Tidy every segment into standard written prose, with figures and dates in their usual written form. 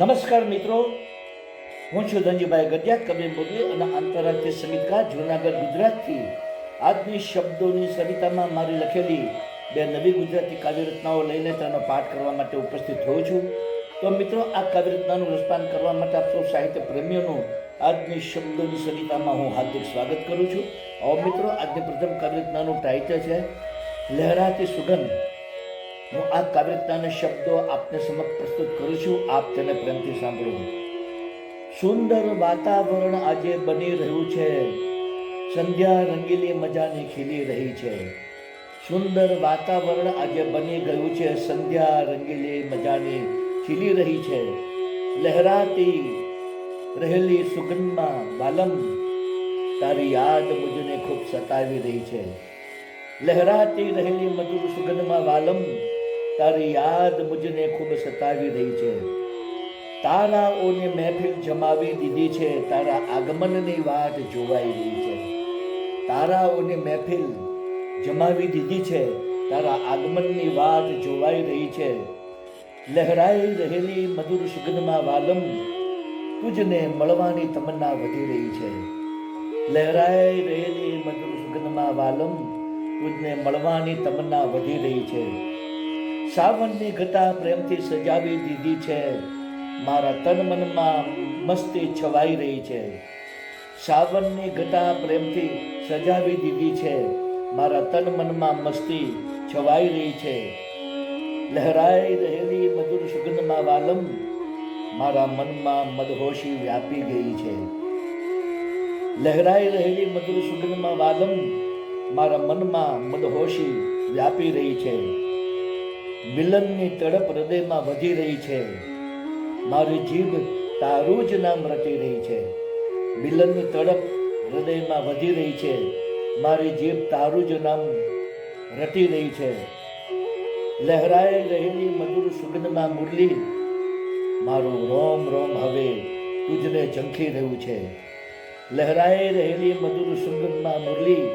નમસ્કાર મિત્રો, હું છું ધનજીભાઈ ગઢિયા, કવિ બોલી અને આંતરરાષ્ટ્રીય સંગીતકાર જૂનાગઢ ગુજરાતથી. આજની શબ્દોની સરિતામાં મારી લખેલી બે નવી ગુજરાતી કાવ્યરચનાઓ લઈને તેનો પાઠ કરવા માટે ઉપસ્થિત થયો છું. તો મિત્રો, આ કાવ્યરચનાનું રસપાન કરવા માટે આપ સૌ સાહિત્ય પ્રેમીઓનું આજની શબ્દોની સરિતામાં હું હાર્દિક સ્વાગત કરું છું. હવે મિત્રો, આજની પ્રથમ કાવ્યરચનાનું ટાઇટલ છે લહેરાતી સુગંધ. હું આ કાવ્યરચનાના શબ્દો આપને સમક્ષ પ્રસ્તુત કરું છું, આપ તેને પ્રેમથી સાંભળો. સુંદર વાતાવરણ આજે બની રહ્યું છે, સંધ્યા રંગીલી મજાની ખીલી રહી છે. સુંદર વાતાવરણ આજે બની ગયું છે, સંધ્યા રંગીલી મજાની ખીલી રહી છે. લહેરાતી રહેલી સુગંધમાં વાલમ, તારી યાદ મુજને ખૂબ સતાવી રહી છે. લહેરાતી રહેલી મધુર સુગંધમાં વાલમ, તારી યાદ મુજને ખૂબ સતાવી રહી છે. તારાઓને મહેફિલ જમાવી દીધી છે, તારા આગમનની વાટ જોવાઈ રહી છે. તારાઓની મહેફિલ જમાવી દીધી છે, તારા આગમનની વાટ જોવાઈ રહી છે. લહેરાઈ રહેલી મધુર સુગંધમાં વાલમ, તુજને મળવાની તમન્ના વધી રહી છે. લહેરાઈ રહેલી મધુર સુગંધમાં વાલમ, તુજને મળવાની તમન્ના વધી રહી છે. સાવનની ઘટા પ્રેમથી સજાવી દીધી છે, મારા તન મનમાં મસ્તી છવાઈ રહી છે. સાવનની ઘટા પ્રેમથી સજાવી દીધી છે, મારા તન મનમાં મસ્તી છવાઈ રહી છે. લહેરાઈ રહેલી મધુર સુગંધમાં વાલમ, મારા મનમાં મદહોશી વ્યાપી ગઈ છે. લહેરાઈ રહેલી મધુર સુગંધમાં વાલમ, મારા મનમાં મદહોશી વ્યાપી રહી છે. મિલનની તડપ હૃદયમાં વધી રહી છે, મારી જીભ તારું જ નામ રટી રહી છે. મિલનની તડપ હૃદયમાં વધી રહી છે, મારી જીભ તારું જ નામ રટી રહી છે. લહેરાઈ રહેલી મધુર સુગંધમાં મુરલી, મારું રોમ રોમ હવે તુજને ઝંખી રહ્યું છે. લહેરાઈ રહેલી મધુર સુગંધમાં મુરલી,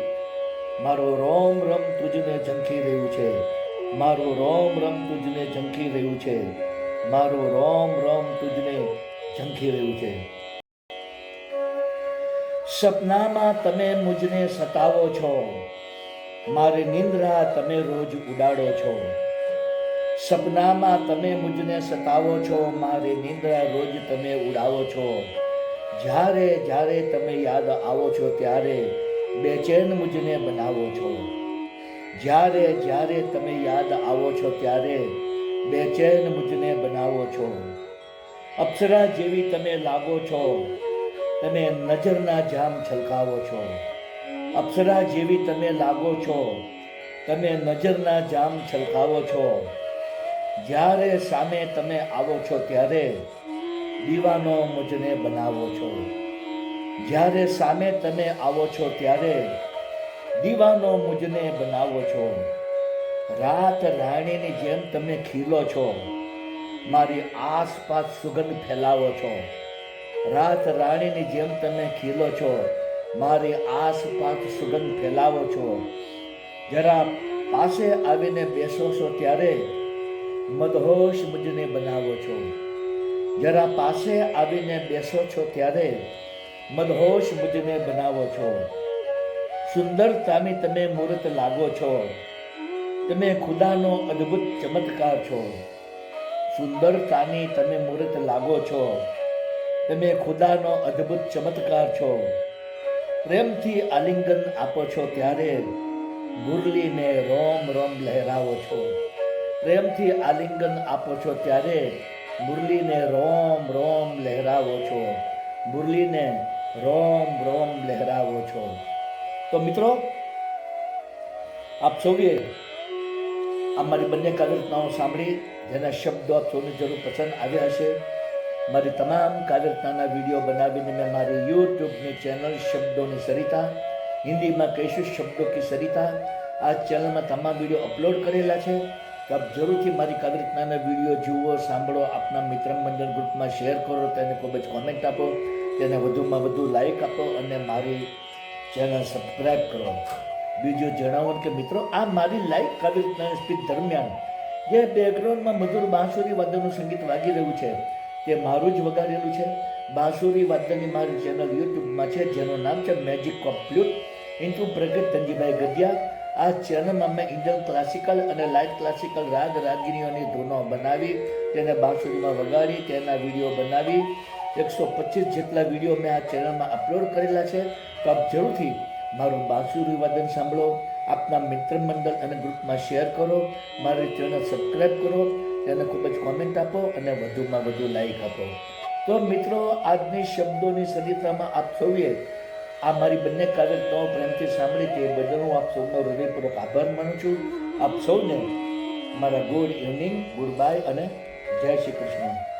મારો રોમ રમ તુજને ઝંખી રહ્યું છે. મારું રોમ રમ તુજને ઝંખી રહ્યું છે. મારું રોમ રોમ તુજને ઝંખી રહ્યું છે. સપનામાં તમે મુજને સતાવો છો, મારી નિંદ્રા તમે રોજ ઉડાડો છો. સપનામાં તમે મુજને સતાવો છો, મારી નિંદ્રા રોજ તમે ઉડાવો છો. જ્યારે જ્યારે તમે યાદ આવો છો, ત્યારે બેચેન મુજને બનાવો છો. જ્યારે જ્યારે તમે યાદ આવો છો, ત્યારે બેચેન મુજને બનાવો છો. અપ્સરા જેવી તમે લાગો છો, તમે નજરના જામ છલકાવો છો. અપ્સરા જેવી તમે લાગો છો, તમે નજરના જામ છલકાવો છો. જ્યારે સામે તમે આવો છો, ત્યારે દીવાનો મુજને બનાવો છો. જ્યારે સામે તમે આવો છો, ત્યારે દીવાનો મુજને બનાવો છો. રાત રાણીની જેમ તમે ખીલો છો, મારી આસપાસ સુગંધ ફેલાવો છો. રાત રાણીની જેમ તમે ખીલો છો, મારી આસપાસ સુગંધ ફેલાવો છો. જરા પાસે આવીને બેસો છો, ત્યારે મદહોશ મુજને બનાવો છો. જરા પાસે આવીને બેસો છો, ત્યારે મદહોશ મુજને બનાવો છો. સુંદરતાની તમે મૂર્ત લાગો છો, તમે ખુદાનો અદ્ભુત ચમત્કાર છો. સુંદરતાની તમે મૂર્ત લાગો છો, તમે ખુદાનો અદ્ભુત ચમત્કાર છો. પ્રેમથી આલિંગન આપો છો, ત્યારે મુરલીને રોમ રોમ લહેરાવો છો. પ્રેમથી આલિંગન આપો છો, ત્યારે મુરલીને રોમ રોમ લહેરાવો છો. મુરલીને રોમ રોમ લહેરાવો છો. તો મિત્રો, આપ સૌએ મારી બંને કાવ્યરચનાઓ સાંભળી, જેના શબ્દો આપ સૌને જરૂર પસંદ આવ્યા હશે. મારી તમામ કાવ્યરચનાના વિડીયો બનાવીને મેં મારી યુટ્યુબની ચેનલ શબ્દોની સરિતા, હિન્દીમાં કહીશું શબ્દો કી સરિતા, આ ચેનલમાં તમામ વિડીયો અપલોડ કરેલા છે. તો આપ જરૂરથી મારી કાવ્યરચનાના વિડીયો જુઓ, સાંભળો, આપના મિત્ર મંડળ ગ્રુપમાં શેર કરો, તેને ખૂબ જ કોમેન્ટ આપો, તેને વધુમાં વધુ લાઈક આપો અને મારી ચેનલ સબસ્ક્રાઈબ કરો. બીજું જણાવો કે મિત્રો, આ મારી લાઈવ કાવ્યરચનાની સ્પીચ દરમિયાન જે બેકગ્રાઉન્ડમાં મધુર બાંસુરી વાદનનું સંગીત વાગી રહ્યું છે, તે મારું જ વગાડેલું છે. બાંસુરી વાદનની મારી ચેનલ યુટ્યુબમાં છે, જેનું નામ છે મેજિક ઓફ ફ્લ્યુટ ઇન્ટુ પ્રગટ ધનજીભાઈ ગઢિયા. આ ચેનલમાં મેં ઇન્ડિયન ક્લાસિકલ અને લાઇટ ક્લાસિકલ રાગ રાગીણીઓની ધૂનો બનાવી, તેને બાંસુરીમાં વગાડી, તેના વિડીયો બનાવી 125 જેટલા વિડીયો મેં આ ચેનલમાં અપલોડ કરેલા છે. તો આપ જરૂરથી મારું બાંસુરી વાદન સાંભળો, આપના મિત્ર મંડળ અને ગ્રુપમાં શેર કરો, મારી ચેનલ સબસ્ક્રાઈબ કરો, તેને ખૂબ જ કોમેન્ટ આપો અને વધુમાં વધુ લાઈક આપો. તો મિત્રો, આજની શબ્દોની સરિતામાં આપ સૌએ આ મારી બંને કાર્યક્રમો પ્રેમથી સાંભળી તે બદલ હું આપ સૌનો હૃદયપૂર્વક આભાર માનું છું. આપ સૌને મારા ગુડ ઇવનિંગ, ગુડ બાય અને જય શ્રી કૃષ્ણ.